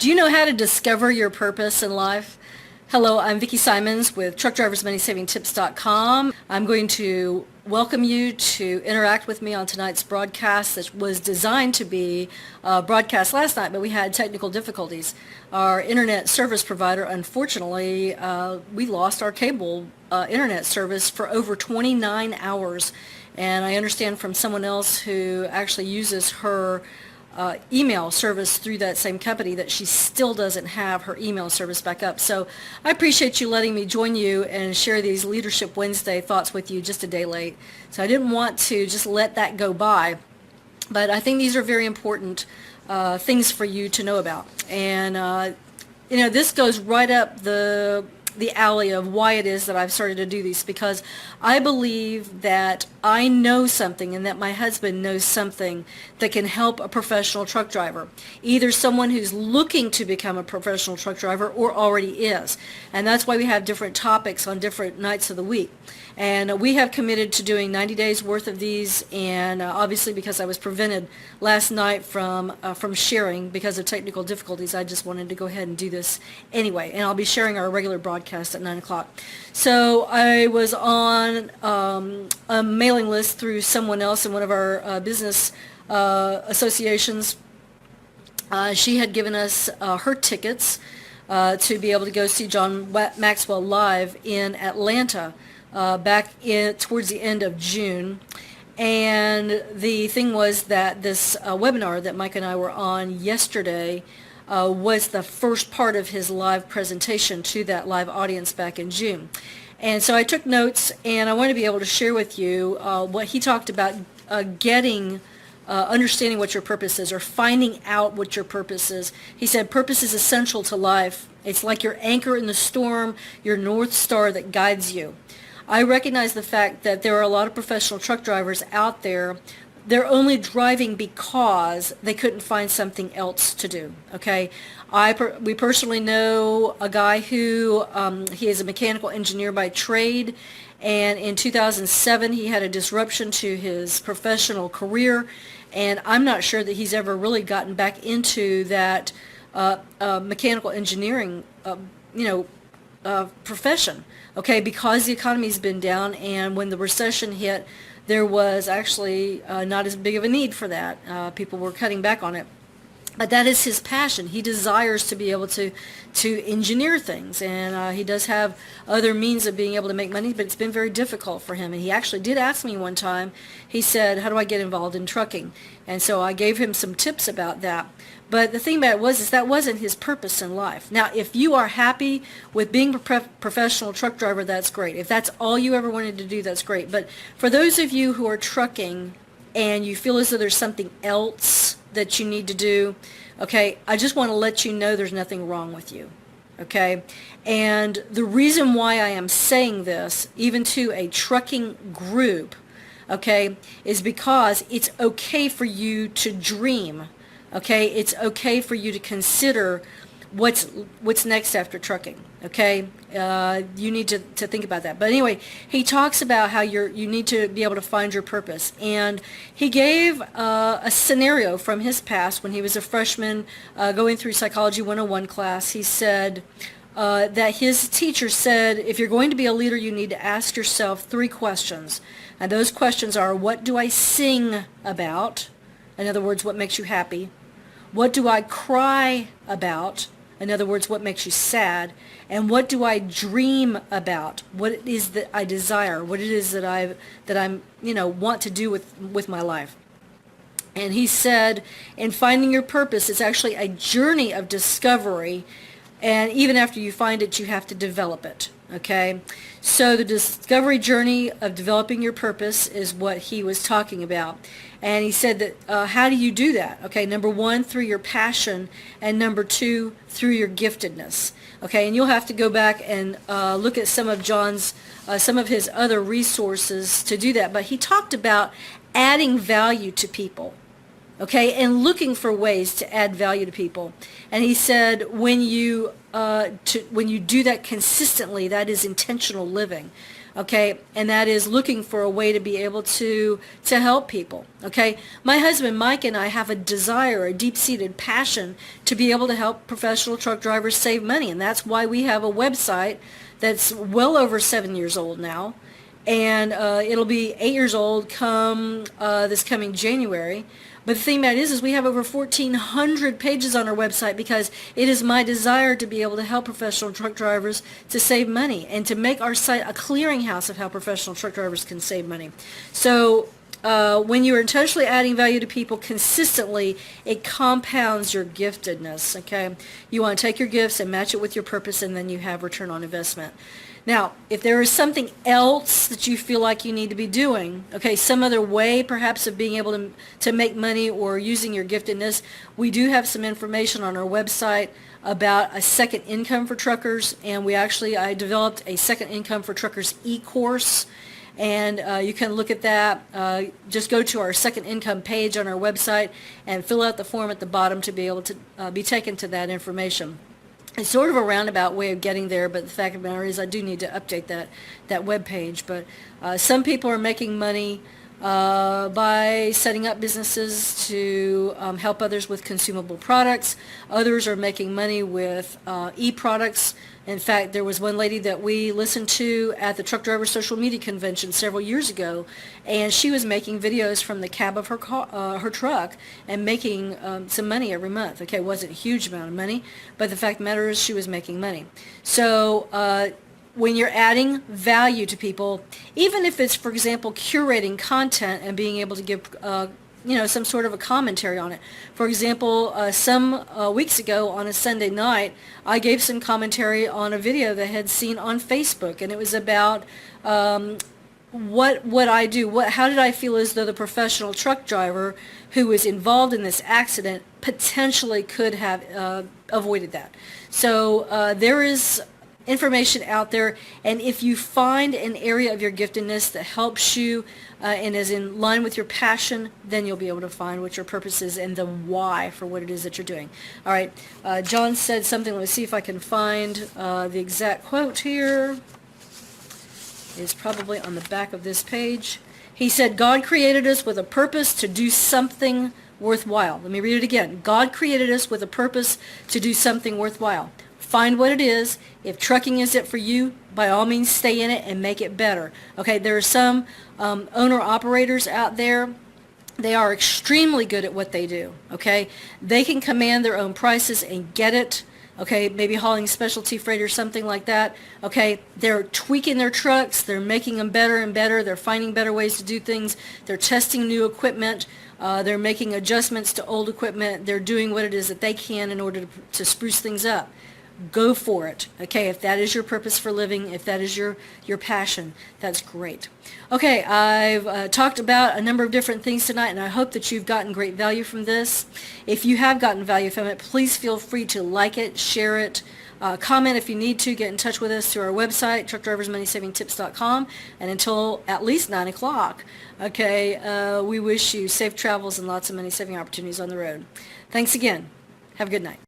Do you know how to discover your purpose in life? Hello, I'm Vicki Simons with TruckDriversMoneySavingTips.com. I'm going to welcome you to interact with me on tonight's broadcast that was designed to be broadcast last night, but we had technical difficulties. Our internet service provider, unfortunately, we lost our cable internet service for over 29 hours. And I understand from someone else who actually uses her email service through that same company that she still doesn't have her email service back up. So I appreciate you letting me join you and share these Leadership Wednesday thoughts with you just a day late. So I didn't want to just let that go by, but I think these are very important things for you to know about. And this goes right up the alley of why it is that I've started to do these, because I believe that I know something and that my husband knows something that can help a professional truck driver, either someone who's looking to become a professional truck driver or already is. And that's why we have different topics on different nights of the week. And we have committed to doing 90 days worth of these, and obviously because I was prevented last night from sharing because of technical difficulties, I just wanted to go ahead and do this anyway. And I'll be sharing our regular broadcast at 9 o'clock. So I was on a mailing list through someone else in one of our business associations. She had given us her tickets to be able to go see John Maxwell live in Atlanta towards the end of June. And the thing was that this webinar that Mike and I were on yesterday was the first part of his live presentation to that live audience back in June. And so I took notes, and I want to be able to share with you what he talked about understanding what your purpose is, or finding out what your purpose is. He said purpose is essential to life. It's like your anchor in the storm, your North Star that guides you. I recognize the fact that there are a lot of professional truck drivers out there. They're only driving because they couldn't find something else to do. Okay, we personally know a guy who he is a mechanical engineer by trade, and in 2007 he had a disruption to his professional career, and I'm not sure that he's ever really gotten back into that mechanical engineering profession, okay, because the economy's been down, and when the recession hit, there was actually not as big of a need for that. People were cutting back on it. But that is his passion. He desires to be able to engineer things, and he does have other means of being able to make money, but it's been very difficult for him. And he actually did ask me one time, he said, how do I get involved in trucking? And so I gave him some tips about that. But the thing about it is that wasn't his purpose in life. Now, if you are happy with being a professional truck driver, that's great. If that's all you ever wanted to do, that's great. But for those of you who are trucking and you feel as though there's something else that you need to do, okay, I just want to let you know there's nothing wrong with you, okay? And the reason why I am saying this, even to a trucking group, okay, is because it's okay for you to dream, okay? It's okay for you to consider what's next after trucking, okay? You need to think about that. But anyway, he talks about how you need to be able to find your purpose. And he gave a scenario from his past when he was a freshman going through Psychology 101 class. He said that his teacher said, if you're going to be a leader, you need to ask yourself 3 questions. And those questions are, what do I sing about? In other words, what makes you happy? What do I cry about? In other words, what makes you sad? And what do I dream about? What it is that I desire? What it is that I'm want to do with my life? And he said, in finding your purpose, it's actually a journey of discovery, and even after you find it, you have to develop it. Okay, so the discovery journey of developing your purpose is what he was talking about. And he said that how do you do that? Okay, number 1, through your passion, and number 2, through your giftedness. Okay, and you'll have to go back and look at some of his other resources to do that. But he talked about adding value to people. Okay, and looking for ways to add value to people. And he said when you do that consistently, that is intentional living. okay, and that is looking for a way to be able to help people, okay. My husband Mike and I have a desire, a deep-seated passion to be able to help professional truck drivers save money, and that's why we have a website that's well over 7 years old now, and it'll be 8 years old come this coming January. But the thing about it is we have over 1,400 pages on our website because it is my desire to be able to help professional truck drivers to save money and to make our site a clearinghouse of how professional truck drivers can save money. So when you are intentionally adding value to people consistently, it compounds your giftedness, okay? You want to take your gifts and match it with your purpose, and then you have return on investment. Now, if there is something else that you feel like you need to be doing, okay, some other way perhaps of being able to make money or using your giftedness, we do have some information on our website about a second income for truckers, and I developed a second income for truckers e-course, and you can look at that. Just go to our second income page on our website and fill out the form at the bottom to be able to be taken to that information. It's sort of a roundabout way of getting there, but the fact of the matter is I do need to update that web page. But some people are making money by setting up businesses to help others with consumable products. Others are making money with e-products. In fact, there was one lady that we listened to at the Truck Driver Social Media Convention several years ago, and she was making videos from the cab of her truck and making some money every month. Okay, it wasn't a huge amount of money, but the fact of the matter is she was making money. So when you're adding value to people, even if it's, for example, curating content and being able to give some sort of a commentary on it. For example, some weeks ago on a Sunday night, I gave some commentary on a video that I had seen on Facebook, and it was about what I do. How did I feel as though the professional truck driver who was involved in this accident potentially could have avoided that. So there is information out there, and if you find an area of your giftedness that helps you and is in line with your passion, then you'll be able to find what your purpose is and the why for what it is that you're doing. All right, John said something. Let me see if I can find the exact quote here. It's probably on the back of this page. He said, God created us with a purpose to do something worthwhile. Let me read it again. God created us with a purpose to do something worthwhile. Find what it is. If trucking is it for you, by all means stay in it and make it better. Okay, there are some owner-operators out there. They are extremely good at what they do. Okay, they can command their own prices and get it. Okay, maybe hauling specialty freight or something like that. Okay, they're tweaking their trucks. They're making them better and better. They're finding better ways to do things. They're testing new equipment. They're making adjustments to old equipment. They're doing what it is that they can in order to spruce things up. Go for it. Okay, if that is your purpose for living, if that is your passion, that's great. Okay, I've talked about a number of different things tonight, and I hope that you've gotten great value from this. If you have gotten value from it, please feel free to like it, share it, comment if you need to, get in touch with us through our website, truckdriversmoneysavingtips.com, and until at least 9 o'clock, okay, we wish you safe travels and lots of money-saving opportunities on the road. Thanks again. Have a good night.